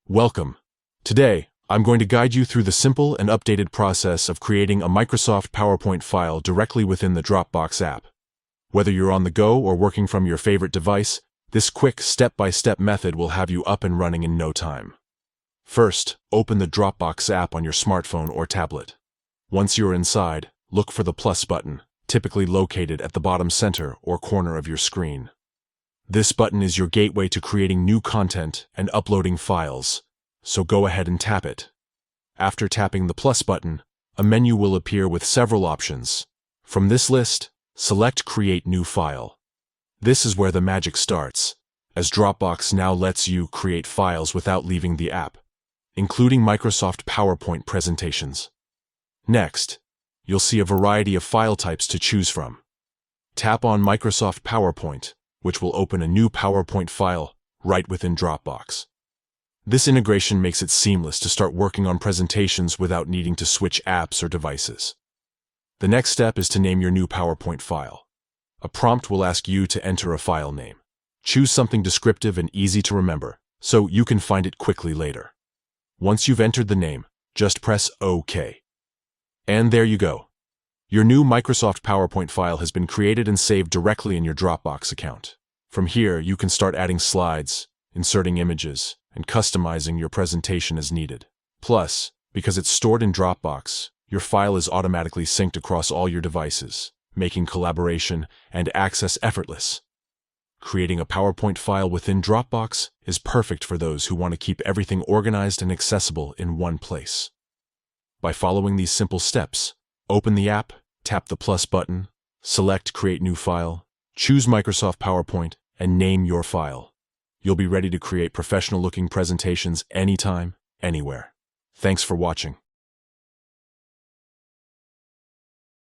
Welcome. Today, I'm going to guide you through the simple and updated process of creating a Microsoft PowerPoint file directly within the Dropbox app. Whether you're on the go or working from your favorite device, this quick step-by-step method will have you up and running in no time. First, open the Dropbox app on your smartphone or tablet. Once you're inside, look for the plus button, typically located at the bottom center or corner of your screen. This button is your gateway to creating new content and uploading files, so go ahead and tap it. After tapping the plus button, a menu will appear with several options. From this list, select Create New File. This is where the magic starts, as Dropbox now lets you create files without leaving the app, including Microsoft PowerPoint presentations. Next, you'll see a variety of file types to choose from. Tap on Microsoft PowerPoint, which will open a new PowerPoint file right within Dropbox. This integration makes it seamless to start working on presentations without needing to switch apps or devices. The next step is to name your new PowerPoint file. A prompt will ask you to enter a file name. Choose something descriptive and easy to remember, so you can find it quickly later. Once you've entered the name, just press OK. And there you go. Your new Microsoft PowerPoint file has been created and saved directly in your Dropbox account. From here, you can start adding slides, inserting images, and customizing your presentation as needed. Plus, because it's stored in Dropbox, your file is automatically synced across all your devices, making collaboration and access effortless. Creating a PowerPoint file within Dropbox is perfect for those who want to keep everything organized and accessible in one place. By following these simple steps, open the app, tap the plus button, select Create New File, choose Microsoft PowerPoint, and name your file. You'll be ready to create professional-looking presentations anytime, anywhere. Thanks for watching.